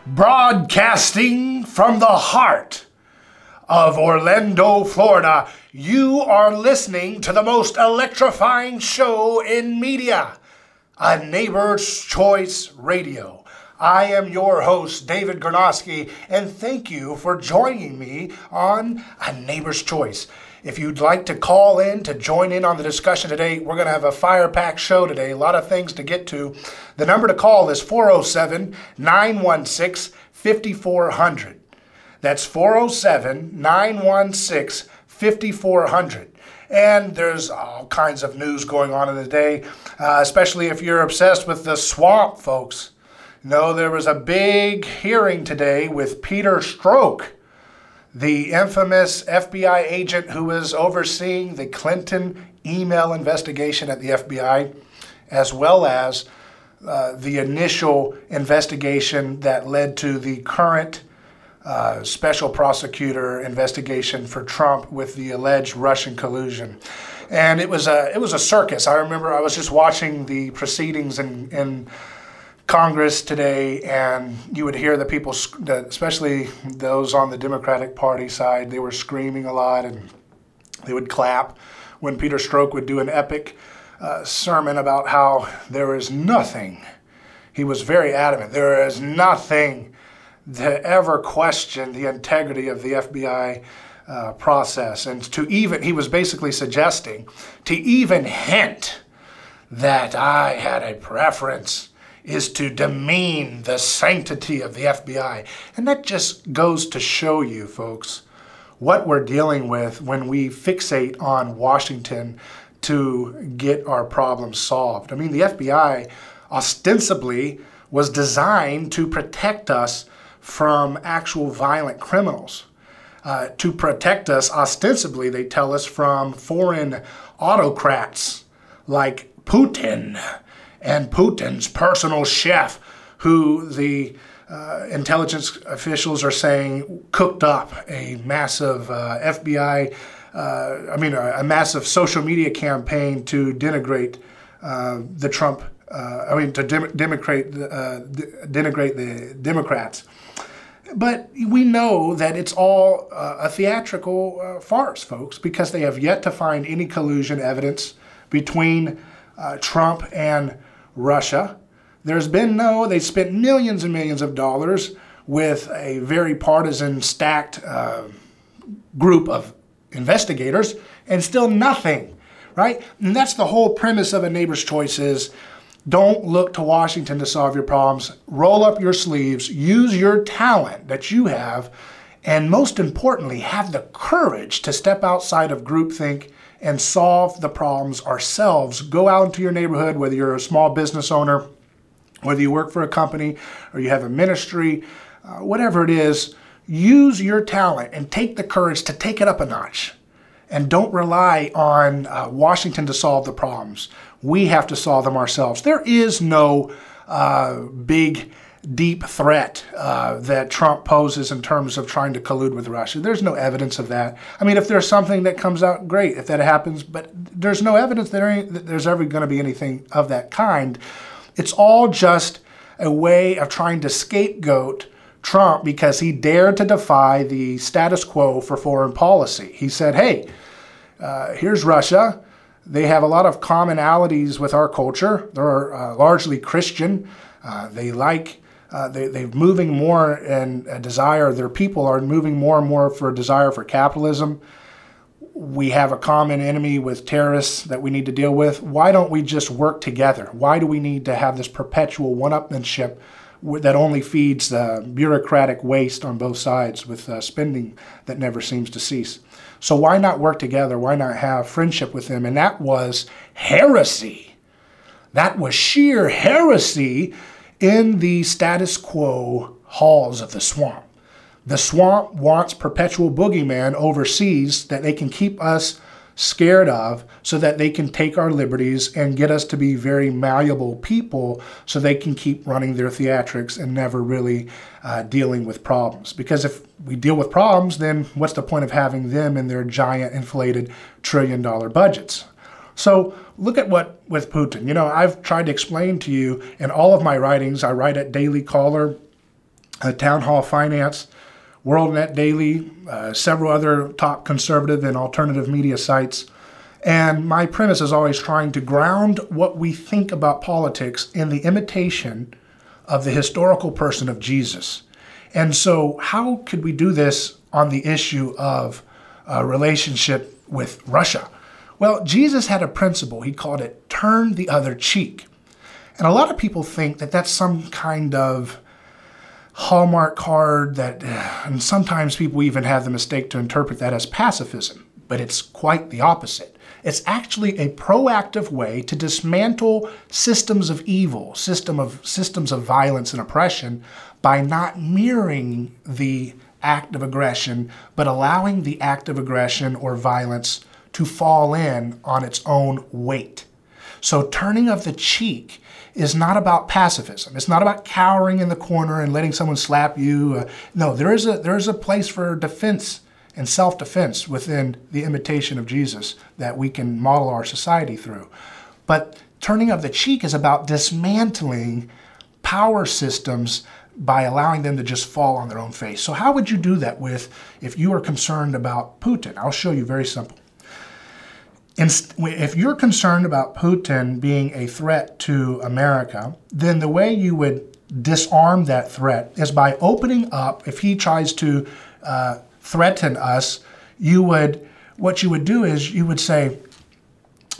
Broadcasting from the heart of Orlando, Florida, you are listening to the most electrifying show in media, A Neighbor's Choice Radio. I am your host, David Gornoski, and thank you for joining me on A Neighbor's Choice. If you'd like to call in to join in on the discussion today, we're going to have a fire-packed show today, a lot of things to get to. The number to call is 407-916-5400. That's 407-916-5400. And there's all kinds of news going on in the day, especially if you're obsessed with the swamp, folks. No, there was a big hearing today with Peter Strzok, the infamous FBI agent who was overseeing the Clinton email investigation at the FBI, as well as the initial investigation that led to the current special prosecutor investigation for Trump with the alleged Russian collusion. And it was a circus. I remember I was just watching the proceedings in Congress today, and you would hear the people, especially those on the Democratic Party side, they were screaming a lot and they would clap when Peter Strzok would do an epic sermon about how there is nothing. He was very adamant. There is nothing to ever question the integrity of the FBI process. And he was basically suggesting to even hint that I had a preference is to demean the sanctity of the FBI. And that just goes to show you, folks, what we're dealing with when we fixate on Washington to get our problems solved. I mean, the FBI ostensibly was designed to protect us from actual violent criminals. To protect us, ostensibly, they tell us, from foreign autocrats like Putin and Putin's personal chef, who the intelligence officials are saying cooked up a massive a massive social media campaign to denigrate the Trump, denigrate the Democrats. But we know that it's all a theatrical farce, folks, because they have yet to find any collusion evidence between Trump and Russia. They spent millions and millions of dollars with a very partisan stacked group of investigators, and still nothing, right? And that's the whole premise of A Neighbor's Choice is don't look to Washington to solve your problems. Roll up your sleeves, use your talent that you have, and most importantly, have the courage to step outside of groupthink and solve the problems ourselves. Go out into your neighborhood, whether you're a small business owner, whether you work for a company, or you have a ministry, whatever it is, use your talent and take the courage to take it up a notch. And don't rely on Washington to solve the problems. We have to solve them ourselves. There is no big, deep threat that Trump poses in terms of trying to collude with Russia. There's no evidence of that. I mean, if there's something that comes out, great, if that happens, but there's no evidence that there's ever going to be anything of that kind. It's all just a way of trying to scapegoat Trump because he dared to defy the status quo for foreign policy. He said, hey, here's Russia. They have a lot of commonalities with our culture. They're largely Christian. They're moving more in a desire, their people are moving more and more for a desire for capitalism. We have a common enemy with terrorists that we need to deal with. Why don't we just work together? Why do we need to have this perpetual one-upmanship that only feeds the bureaucratic waste on both sides with spending that never seems to cease? So why not work together? Why not have friendship with them? And that was heresy. That was sheer heresy in the status quo halls of the swamp. The swamp wants perpetual boogeyman overseas that they can keep us scared of so that they can take our liberties and get us to be very malleable people so they can keep running their theatrics and never really dealing with problems. Because if we deal with problems, then what's the point of having them in their giant inflated trillion-dollar budgets? So look at what with Putin. You know, I've tried to explain to you in all of my writings. I write at Daily Caller. Townhall Finance, WorldNet Daily, several other top conservative and alternative media sites. And my premise is always trying to ground what we think about politics in the imitation of the historical person of Jesus. And so how could we do this on the issue of relationship with Russia? Well, Jesus had a principle. He called it turn the other cheek. And a lot of people think that that's some kind of Hallmark card that, and sometimes people even have the mistake to interpret that as pacifism, but it's quite the opposite. It's actually a proactive way to dismantle systems of evil, systems of violence and oppression by not mirroring the act of aggression, but allowing the act of aggression or violence to fall in on its own weight. So turning of the cheek is not about pacifism. It's not about cowering in the corner and letting someone slap you. No, there is a place for defense and self-defense within the imitation of Jesus that we can model our society through. But turning of the cheek is about dismantling power systems by allowing them to just fall on their own face. So how would you do that if you are concerned about Putin? I'll show you, very simple. If you're concerned about Putin being a threat to America, then the way you would disarm that threat is by opening up. If he tries to threaten us, what you would do is you would say,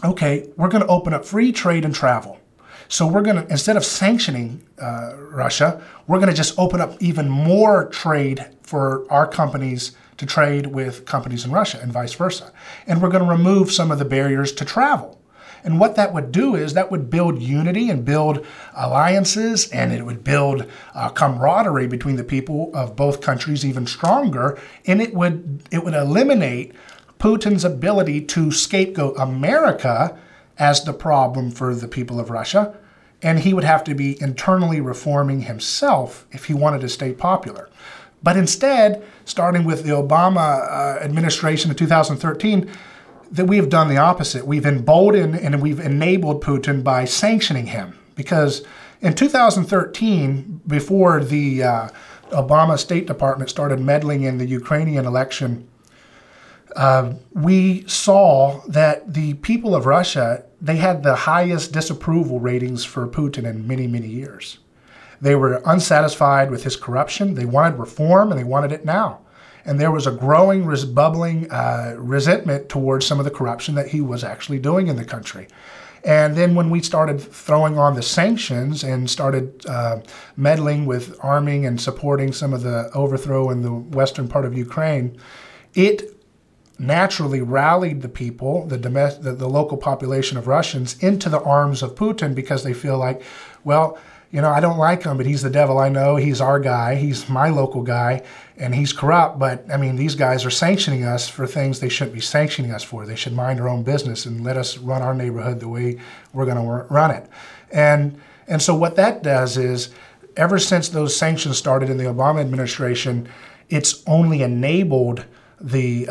okay, we're going to open up free trade and travel. So we're going to, instead of sanctioning Russia, we're going to just open up even more trade for our companies to trade with companies in Russia and vice versa. And we're going to remove some of the barriers to travel. And what that would do is that would build unity and build alliances, and it would build camaraderie between the people of both countries even stronger. And it would eliminate Putin's ability to scapegoat America as the problem for the people of Russia. And he would have to be internally reforming himself if he wanted to stay popular. But instead, starting with the Obama administration in 2013, that we have done the opposite. We've emboldened and we've enabled Putin by sanctioning him. Because in 2013, before the Obama State Department started meddling in the Ukrainian election, we saw that the people of Russia, they had the highest disapproval ratings for Putin in many, many years. They were unsatisfied with his corruption. They wanted reform, and they wanted it now. And there was a growing, bubbling resentment towards some of the corruption that he was actually doing in the country. And then when we started throwing on the sanctions and started meddling with arming and supporting some of the overthrow in the western part of Ukraine, it naturally rallied the people, the local population of Russians, into the arms of Putin, because they feel like, well, you know, I don't like him, but he's the devil I know. He's our guy. He's my local guy, and he's corrupt. But, I mean, these guys are sanctioning us for things they shouldn't be sanctioning us for. They should mind their own business and let us run our neighborhood the way we're going to run it. And so what that does is, ever since those sanctions started in the Obama administration, it's only enabled the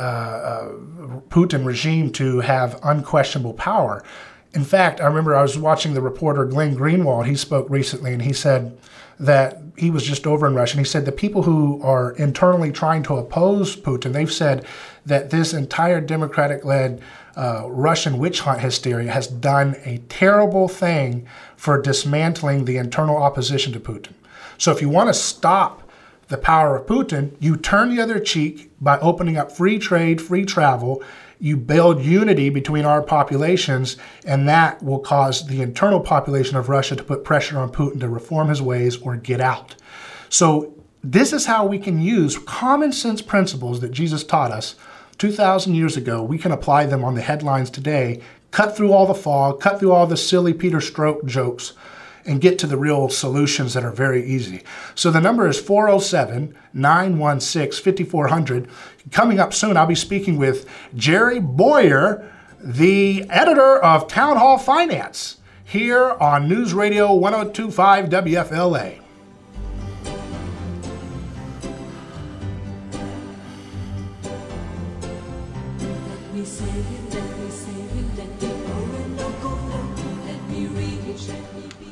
Putin regime to have unquestionable power. In fact, I remember I was watching the reporter Glenn Greenwald. He spoke recently, and he said that he was just over in Russia. And he said the people who are internally trying to oppose Putin, they've said that this entire Democratic-led Russian witch hunt hysteria has done a terrible thing for dismantling the internal opposition to Putin. So if you want to stop the power of Putin, you turn the other cheek by opening up free trade, free travel. You build unity between our populations, and that will cause the internal population of Russia to put pressure on Putin to reform his ways or get out. So this is how we can use common sense principles that Jesus taught us 2,000 years ago. We can apply them on the headlines today, cut through all the fog, cut through all the silly Peter Stroke jokes, and get to the real solutions that are very easy. So the number is 407-916-5400. Coming up soon, I'll be speaking with Jerry Boyer, the editor of Townhall Finance, here on News Radio 102.5 WFLA. Let me save you, let me go, let me reach, let me be.